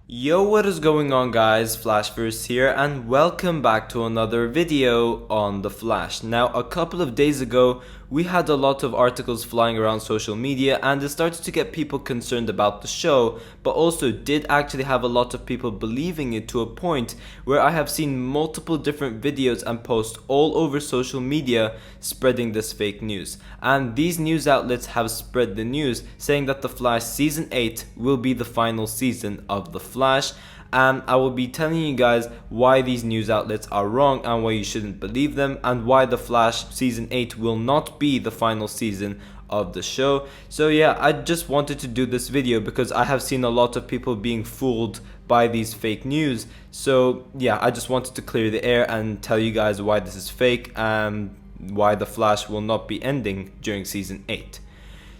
Yo, what is going on, guys? Flashverse here, and welcome back to another video on The Flash. Now, a couple of days ago, we had a lot of articles flying around social media, and it started to get people concerned about the show, but also did actually have a lot of people believing it, to a point where I have seen multiple different videos and posts all over social media spreading this fake news. And these news outlets have spread the news saying that The Flash Season 8 will be the final season of The Flash, and I will be telling you guys why these news outlets are wrong and why you shouldn't believe them, and why The Flash Season 8 will not be the final season of the show. So yeah, I just wanted to do this video because I have seen a lot of people being fooled by these fake news. So yeah, I just wanted to clear the air and tell you guys why this is fake and why The Flash will not be ending during Season 8.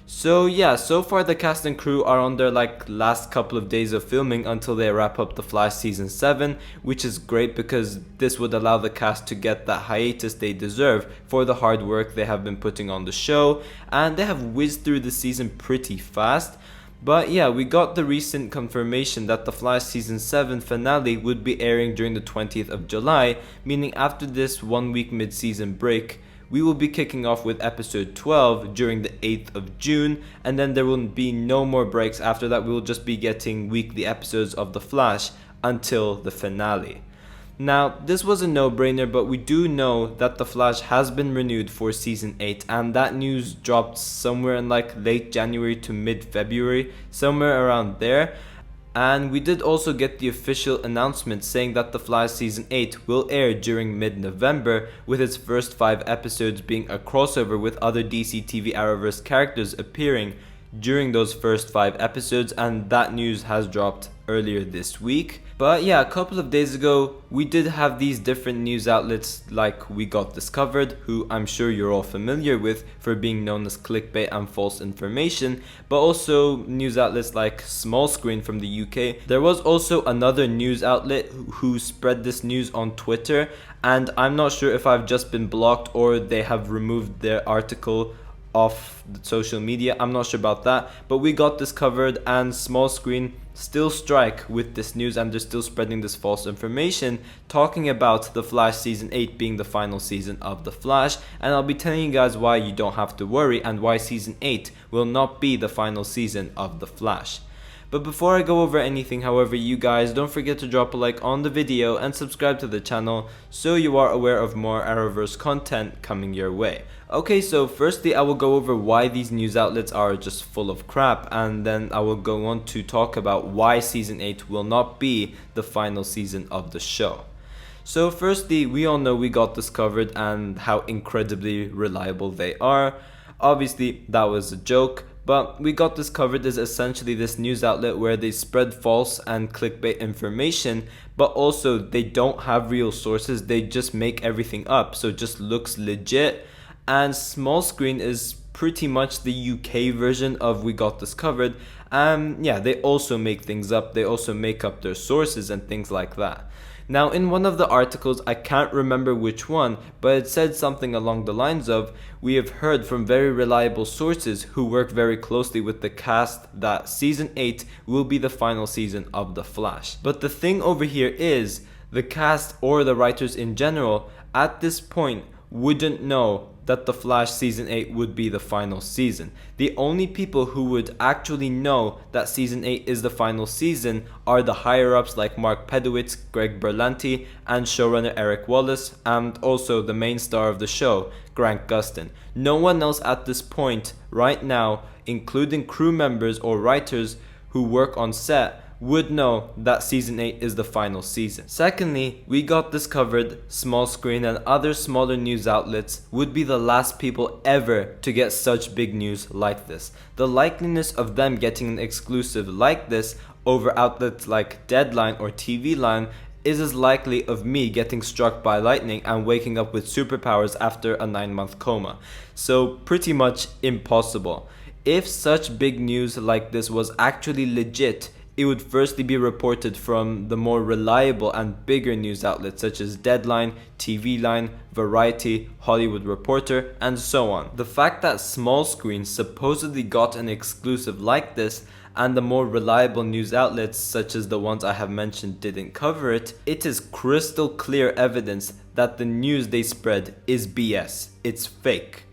So yeah, so far the cast and crew are on their last couple of days of filming until they wrap up The Flash Season 7, which is great because this would allow the cast to get that hiatus they deserve for the hard work they have been putting on the show, and they have whizzed through the season pretty fast. But yeah, we got the recent confirmation that The Flash Season 7 finale would be airing during the 20th of July, meaning after this 1 week mid-season break, we will be kicking off with episode 12 during the 8th of June, and then there will be no more breaks after that. We will just be getting weekly episodes of The Flash until the finale. Now, this was a no-brainer, but we do know that The Flash has been renewed for Season 8, and that news dropped somewhere in late January to mid-February, somewhere around there. And we did also get the official announcement saying that The Flash Season 8 will air during mid-November, with its first 5 episodes being a crossover with other DC TV Arrowverse characters appearing during those first 5 episodes, and that news has dropped earlier this week. But yeah, a couple of days ago, we did have these different news outlets like We Got Discovered, who I'm sure you're all familiar with for being known as clickbait and false information, but also news outlets like Small Screen from the UK. There was also another news outlet who spread this news on Twitter, and I'm not sure if I've just been blocked or they have removed their article off the social media. I'm not sure about that, but We Got Discovered and Small Screen still strike with this news, and they're still spreading this false information talking about The Flash Season 8 being the final season of The Flash, and I'll be telling you guys why you don't have to worry and why Season 8 will not be the final season of The Flash. But before I go over anything, however, you guys don't forget to drop a like on the video and subscribe to the channel so you are aware of more Arrowverse content coming your way. Okay, so firstly I will go over why these news outlets are just full of crap, and then I will go on to talk about why Season 8 will not be the final season of the show. So firstly, we all know We Got Discovered and how incredibly reliable they are. Obviously that was a joke, but We Got Discovered is essentially this news outlet where they spread false and clickbait information, but also they don't have real sources, they just make everything up, so it just looks legit. And Small Screen is pretty much the UK version of We Got Discovered. Yeah, they also make things up, they also make up their sources and things like that. Now, in one of the articles, I can't remember which one, but it said something along the lines of, we have heard from very reliable sources who work very closely with the cast that Season 8 will be the final season of The Flash. But the thing over here is, the cast or the writers in general, at this point, wouldn't know that The Flash Season 8 would be the final season. The only people who would actually know that Season 8 is the final season are the higher-ups like Mark Pedowitz, Greg Berlanti, and showrunner Eric Wallace, and also the main star of the show, Grant Gustin. No one else at this point, right now, including crew members or writers who work on set, would know that Season 8 is the final season. Secondly, We Got Discovered, Small Screen, and other smaller news outlets would be the last people ever to get such big news like this. The likeliness of them getting an exclusive like this over outlets like Deadline or TV Line is as likely of me getting struck by lightning and waking up with superpowers after a 9-month coma. So pretty much impossible. If such big news like this was actually legit, it would firstly be reported from the more reliable and bigger news outlets such as Deadline, TV Line, Variety, Hollywood Reporter, and so on. The fact that small screens supposedly got an exclusive like this and the more reliable news outlets such as the ones I have mentioned didn't cover it, it is crystal clear evidence that the news they spread is BS. It's fake.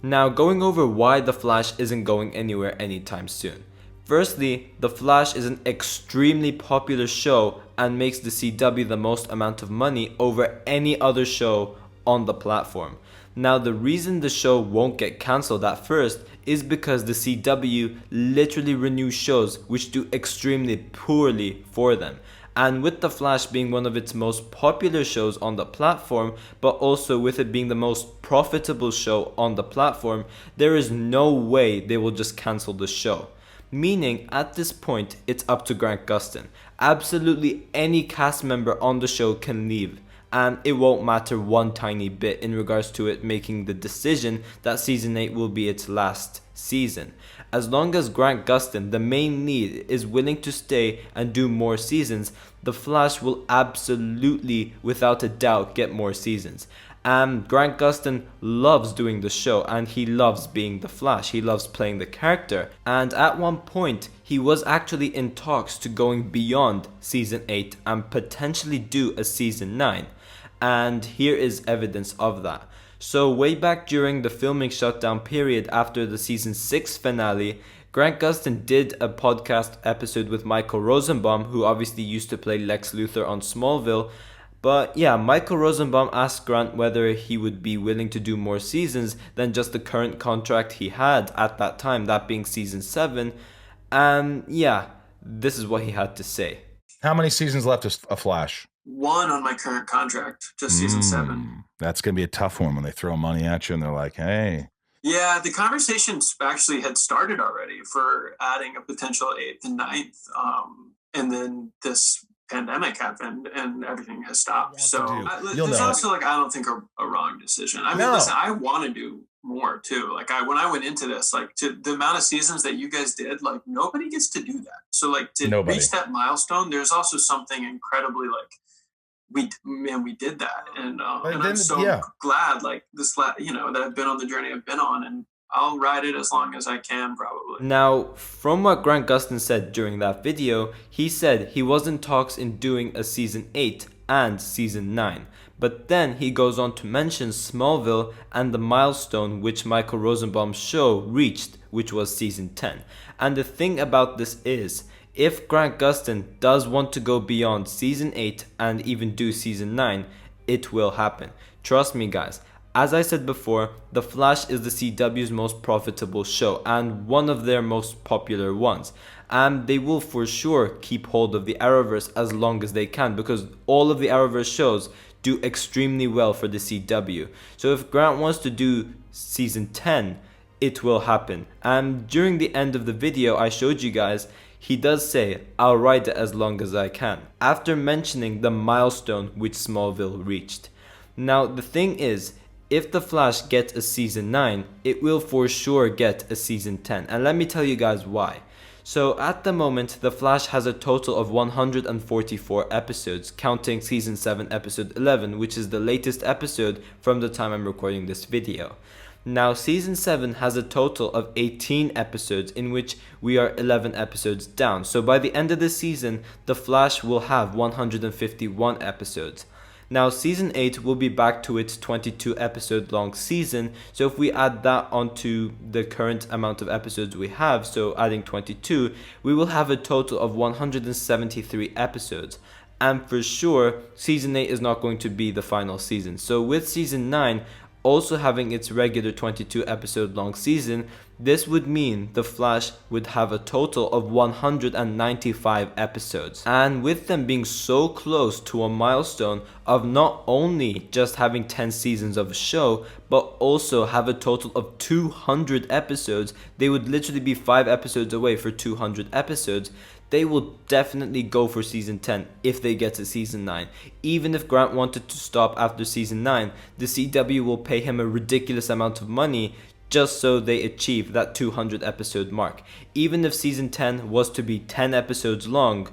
Now, going over why The Flash isn't going anywhere anytime soon. Firstly, The Flash is an extremely popular show and makes the CW the most amount of money over any other show on the platform. Now, the reason the show won't get cancelled at first is because the CW literally renews shows which do extremely poorly for them. And with The Flash being one of its most popular shows on the platform, but also with it being the most profitable show on the platform, there is no way they will just cancel the show. Meaning, at this point, it's up to Grant Gustin. Absolutely any cast member on the show can leave, and it won't matter one tiny bit in regards to it making the decision that Season 8 will be its last season. As long as Grant Gustin, the main lead, is willing to stay and do more seasons, The Flash will absolutely, without a doubt, get more seasons. And Grant Gustin loves doing the show, and he loves being the Flash. He loves playing the character. And at one point, he was actually in talks to going beyond Season 8 and potentially do a Season 9. And here is evidence of that. So way back during the filming shutdown period after the Season 6 finale, Grant Gustin did a podcast episode with Michael Rosenbaum, who obviously used to play Lex Luthor on Smallville. But yeah, Michael Rosenbaum asked Grant whether he would be willing to do more seasons than just the current contract he had at that time, that being Season 7. And yeah, this is what he had to say. How many seasons left of Flash? One on my current contract, just Season 7. That's going to be a tough one when they throw money at you and they're like, hey. Yeah, the conversations actually had started already for adding a potential 8th and 9th. And then this pandemic happened and everything has stopped. So there's also I don't think a wrong decision. I mean, listen, I want to do more too. When I went into this, to the amount of seasons that you guys did, nobody gets to do that. So to reach that milestone, there's also something incredibly we did that. And I'm so glad that I've been on the journey I've been on, and I'll ride it as long as I can, probably. Now, from what Grant Gustin said during that video, he said he was in talks in doing a Season 8 and Season 9. But then he goes on to mention Smallville and the milestone which Michael Rosenbaum's show reached, which was Season 10. And the thing about this is, if Grant Gustin does want to go beyond Season 8 and even do Season 9, it will happen. Trust me, guys. As I said before, The Flash is the CW's most profitable show and one of their most popular ones. And they will for sure keep hold of the Arrowverse as long as they can, because all of the Arrowverse shows do extremely well for the CW. So if Grant wants to do Season 10, it will happen. And during the end of the video I showed you guys, he does say, I'll ride it as long as I can, after mentioning the milestone which Smallville reached. Now the thing is, if The Flash gets a Season 9, it will for sure get a Season 10. And let me tell you guys why. So at the moment, The Flash has a total of 144 episodes, counting Season 7 episode 11, which is the latest episode from the time I'm recording this video. Now, Season 7 has a total of 18 episodes, in which we are 11 episodes down. So by the end of the season, The Flash will have 151 episodes. Now, Season 8 will be back to its 22 episode long season, so if we add that onto the current amount of episodes we have, so adding 22, we will have a total of 173 episodes. And for sure, Season 8 is not going to be the final season. So with Season 9 also having its regular 22 episode long season, this would mean The Flash would have a total of 195 episodes. And with them being so close to a milestone of not only just having 10 seasons of a show, but also have a total of 200 episodes, they would literally be 5 episodes away for 200 episodes. They will definitely go for Season 10 if they get to Season 9. Even if Grant wanted to stop after Season 9, the CW will pay him a ridiculous amount of money just so they achieve that 200 episode mark. Even if season 10 was to be 10 episodes long,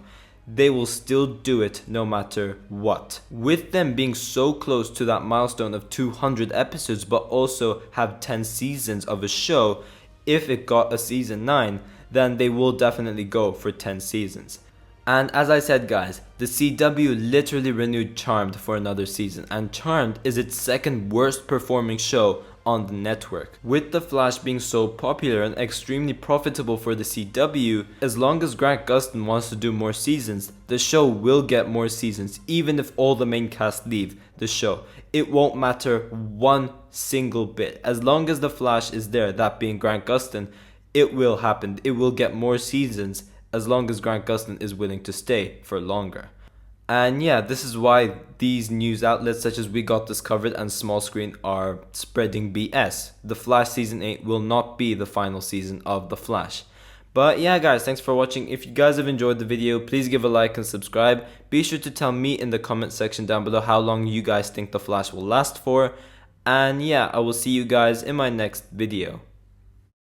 they will still do it no matter what. With them being so close to that milestone of 200 episodes, but also have 10 seasons of a show, if it got a season 9, then they will definitely go for 10 seasons. And as I said guys, the CW literally renewed Charmed for another season, and Charmed is its second worst performing show on the network. With The Flash being so popular and extremely profitable for the CW, as long as Grant Gustin wants to do more seasons, the show will get more seasons even if all the main cast leave the show. It won't matter one single bit. As long as The Flash is there, that being Grant Gustin, it will happen. It will get more seasons as long as Grant Gustin is willing to stay for longer. And yeah, this is why these news outlets such as We Got This Covered and Small Screen are spreading BS. The Flash Season 8 will not be the final season of The Flash. But yeah guys, thanks for watching. If you guys have enjoyed the video, please give a like and subscribe. Be sure to tell me in the comment section down below how long you guys think The Flash will last for. And yeah, I will see you guys in my next video.